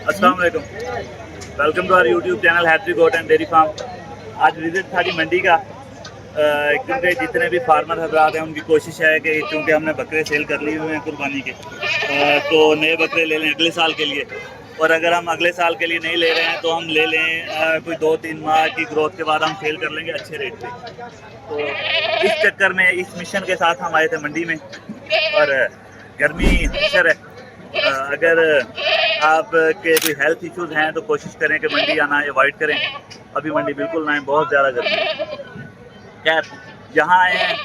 अस्सलाम वालेकुम, welcome to our YouTube channel happy goat and dairy farm. आज visit था जी मंडी का, क्योंकि जितने भी फार्मर हजरात हैं उनकी कोशिश है कि चूँकि हमने बकरे सेल कर लिए हुए हैं कुर्बानी के, तो नए बकरे ले लें अगले साल के लिए। और अगर हम अगले साल के लिए नहीं ले रहे हैं तो हम ले लें कोई 2-3 माह की ग्रोथ के बाद हम सेल कर लेंगे अच्छे रेट पे। तो इस चक्कर में, इस मिशन के साथ हम आए थे मंडी में। और गर्मी अक्सर है, अगर आपके कोई हेल्थ इश्यूज़ हैं तो कोशिश करें कि मंडी आना अवॉइड करें। अभी मंडी बिल्कुल ना आए, बहुत ज़्यादा गर्मी है। खैर, यहाँ आए हैं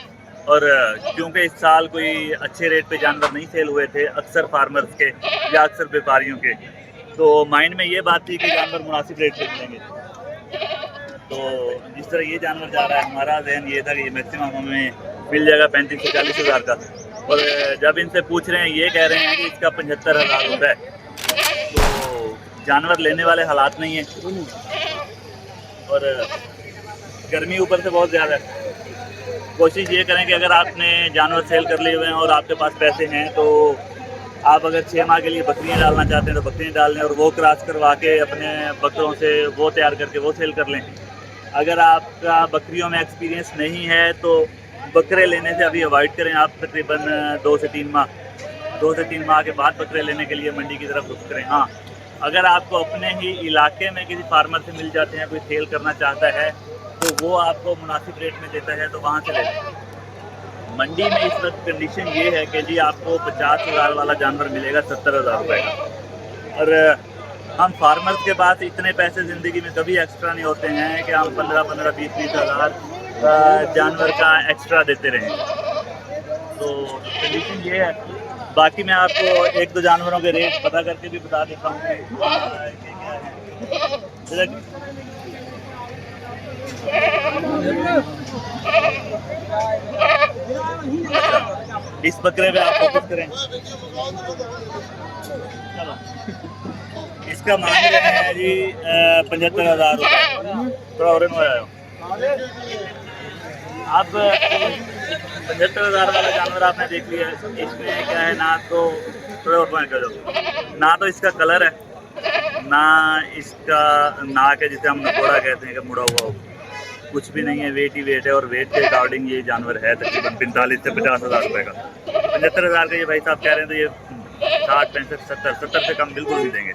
और क्योंकि इस साल कोई अच्छे रेट पे जानवर नहीं सेल हुए थे अक्सर फार्मर्स के या अक्सर व्यापारियों के, तो माइंड में ये बात थी कि जानवर मुनासिब रेट पे मिलेंगे। तो जिस तरह ये जानवर जा रहा है, हमारा जहन ये था कि ये मैक्सिमम हमें मिल जाएगा 35 से 40 हज़ार का। और जब इनसे पूछ रहे हैं, ये कह रहे हैं कि इसका 75,000 रुपये। तो जानवर लेने वाले हालात नहीं है और गर्मी ऊपर से बहुत ज़्यादा है। कोशिश ये करें कि अगर आपने जानवर सेल कर लिए हुए हैं और आपके पास पैसे हैं तो आप अगर 6 माह के लिए बकरियां डालना चाहते हैं तो बकरियां डाल लें और वो क्रॉस करवा के अपने बकरों से वो तैयार करके वो सेल कर लें। अगर आपका बकरियों में एक्सपीरियंस नहीं है तो बकरे लेने से अभी अवॉइड करें। आप तकरीबन 2 से 3 माह के बाद बकरे लेने के लिए मंडी की तरफ रुख करें। हाँ, अगर आपको अपने ही इलाके में किसी फार्मर से मिल जाते हैं, कोई सेल करना चाहता है तो वो आपको मुनासिब रेट में देता है तो वहाँ से ले लें। मंडी में इस वक्त कंडीशन ये है कि जी आपको 50,000 वाला जानवर मिलेगा 70,000 रुपये का। और हम फार्मर्स के पास इतने पैसे ज़िंदगी में कभी एक्स्ट्रा नहीं होते हैं कि हम 15-15, 20-20 हज़ार जानवर का एक्स्ट्रा देते रहें। तो कंडीशन ये है। बाकी मैं आपको 1-2 जानवरों के रेट पता करके भी बता देता हूँ कि क्या है। इस बकरे पे आप फोकस करें। चलो, इसका मांग रहे हैं जी 75,000 रुपये। थोड़ा और अब 75,000 वाला जानवर आपने देख लिया है। इसमें क्या है ना, तो थोड़ा और कर दो ना, तो इसका कलर है ना, इसका नाक है जिसे हम नकोड़ा कहते हैं कि मुड़ा हुआ हो, कुछ भी नहीं है। वेट ही वेट है और वेट के अकॉर्डिंग ये जानवर है तकरीबन 45 से 50,000 रुपये का। 75,000 का ये भाई साहब कह रहे हैं तो ये 60, 65, 70 से कम बिल्कुल नहीं देंगे।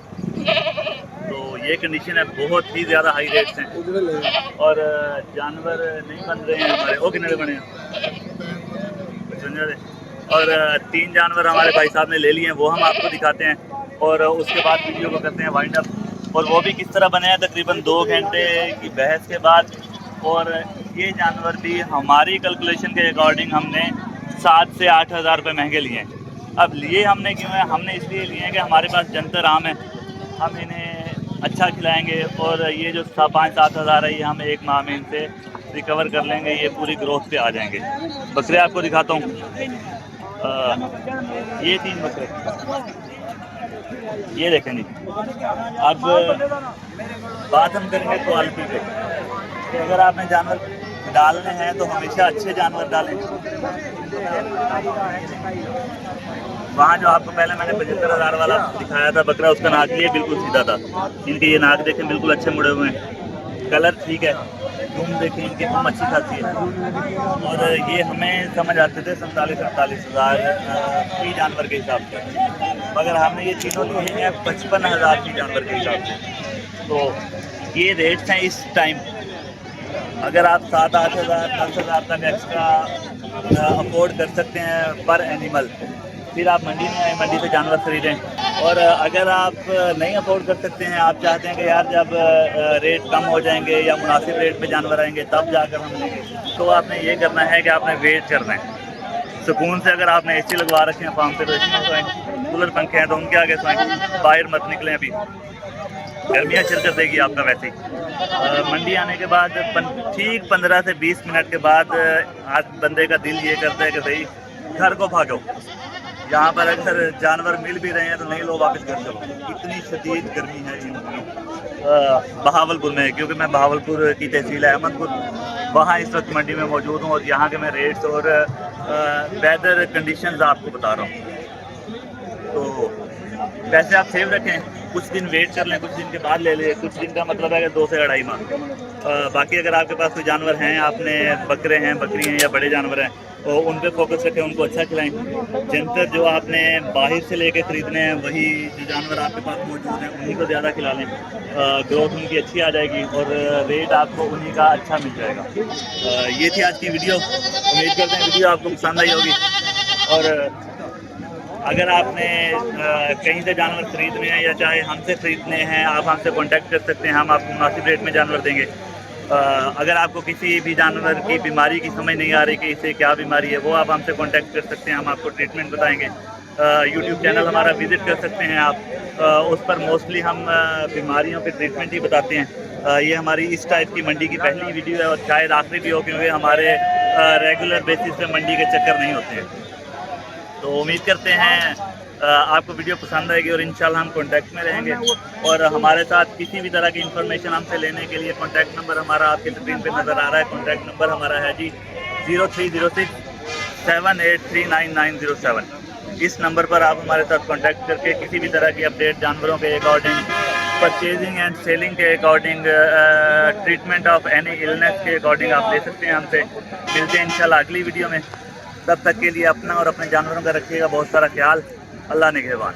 तो ये कंडीशन है, बहुत ही ज़्यादा हाई रेट्स हैं और जानवर नहीं बन रहे हैं हमारे। ओ कितने बने और 3 जानवर हमारे भाई साहब ने ले लिए हैं, वो हम आपको दिखाते हैं और उसके बाद वीडियो को करते हैं वाइंड अप। और वो भी किस तरह बने हैं, तकरीबन 2 घंटे की बहस के बाद। और ये जानवर भी हमारी कैलकुलेशन के अकॉर्डिंग हमने 7 से 8 हज़ार रुपये महंगे लिए हैं। अब लिए हमने क्यों है, हमने इसलिए लिए हैं कि हमारे पास जंतर आम है, हम इन्हें अच्छा खिलाएंगे और ये जो 5-7 हज़ार है ये हम 1 माह में इनसे रिकवर कर लेंगे, ये पूरी ग्रोथ पे आ जाएंगे। बकरे आपको दिखाता हूँ, ये 3 बकरे ये देखें जी। अब बात हम करेंगे क्वालिटी पे कि अगर आपने जानवर डालने हैं तो हमेशा अच्छे जानवर डालें। वहाँ जो आपको पहले मैंने 75,000 वाला दिखाया था बकरा, उसका नाक लिए बिल्कुल सीधा था। इनके ये नाक देखें बिल्कुल अच्छे मुड़े हुए हैं, कलर ठीक है, धूम देखें इनकी धूम अच्छी खासी है। और ये हमें समझ आते थे 47-48 हज़ार फी जानवर के हिसाब से, मगर हमने ये तीनों लिए हैं 55,000 फी जानवर के हिसाब से। तो ये रेट्स हैं इस टाइम। अगर आप 7-8 हज़ार 10 हज़ार तक एक्स्ट्रा अफोर्ड कर सकते हैं पर एनिमल, फिर आप मंडी में आए, मंडी से जानवर खरीदें। और अगर आप नहीं अफोर्ड कर सकते हैं, आप चाहते हैं कि यार जब रेट कम हो जाएंगे या मुनासिब रेट पे जानवर आएंगे तब जाकर हम लेंगे, तो आपने ये करना है कि आपने वेट करना है सुकून से। अगर आपने एसी लगवा रखे हैं फार्म पे तो एसी में सोएं, कूलर पंखे हैं तो उनके आगे सोएं, बाहर मत निकलें, अभी गर्मियाँ चल कर देगी आपका वैसे ही। मंडी आने के बाद ठीक 15 से 20 मिनट के बाद आज बंदे का दिल ये करता है कि भाई घर को भागो। यहाँ पर अगर जानवर मिल भी रहे हैं तो नहीं लो, वापस घर चलो। इतनी शदीद गर्मी है इन दिनों बहावलपुर में, क्योंकि मैं बहावलपुर की तहसील है अहमदपुर, वहाँ इस वक्त मंडी में मौजूद हूँ और यहाँ के मैं रेट्स और वेदर कंडीशंस आपको बता रहा हूँ। तो पैसे आप सेव रखें, कुछ दिन वेट कर लें, कुछ दिन के बाद ले लें। कुछ दिन का मतलब है कि 2 से 2.5 माह। बाकी अगर आपके पास कोई जानवर हैं, आपने बकरे हैं, बकरी हैं या बड़े जानवर हैं, तो उन पे फोकस रखें, उनको अच्छा खिलाएं। जनतर जो आपने बाहर से लेके ख़रीदने हैं, वही जो जानवर आपके पास मौजूद हैं उन्हीं को ज़्यादा खिला लें। ग्रोथ उनकी अच्छी आ जाएगी और रेट आपको उन्हीं का अच्छा मिल जाएगा। ये थी आज की वीडियो। उम्मीद करते हैं वीडियो आपको पसंद आई होगी। और अगर आपने कहीं से जानवर ख़रीदने हैं या चाहे हमसे ख़रीदने हैं, आप हमसे कांटेक्ट कर सकते हैं, हम आपको मुनासिब रेट में जानवर देंगे। अगर आपको किसी भी जानवर की बीमारी की समझ नहीं आ रही कि इसे क्या बीमारी है, वो आप हमसे कांटेक्ट कर सकते हैं, हम आपको ट्रीटमेंट बताएंगे। यूट्यूब चैनल हमारा विज़िट कर सकते हैं आप। उस पर मोस्टली हम बीमारियों के ट्रीटमेंट ही बताते हैं। ये हमारी इस टाइप की मंडी की पहली वीडियो है और शायद आखिरी भी हो, क्योंकि हमारे रेगुलर बेसिस पे मंडी के चक्कर नहीं होते हैं। तो उम्मीद करते हैं आपको वीडियो पसंद आएगी और इंशाल्लाह हम कांटेक्ट में रहेंगे। और हमारे साथ किसी भी तरह की इन्फॉर्मेशन हमसे लेने के लिए कांटेक्ट नंबर हमारा आपके स्क्रीन पे नज़र आ रहा है। कांटेक्ट नंबर हमारा है जी 0306 78399907। इस नंबर पर आप हमारे साथ कांटेक्ट करके किसी भी तरह की अपडेट, जानवरों के अकॉर्डिंग, परचेजिंग एंड सेलिंग के according, treatment of any illness के अकॉर्डिंग आप ले सकते हैं हमसे। मिलते हैं इंशाल्लाह अगली वीडियो में। तब तक के लिए अपना और अपने जानवरों का रखिएगा बहुत सारा ख्याल। अल्लाह निगहबान।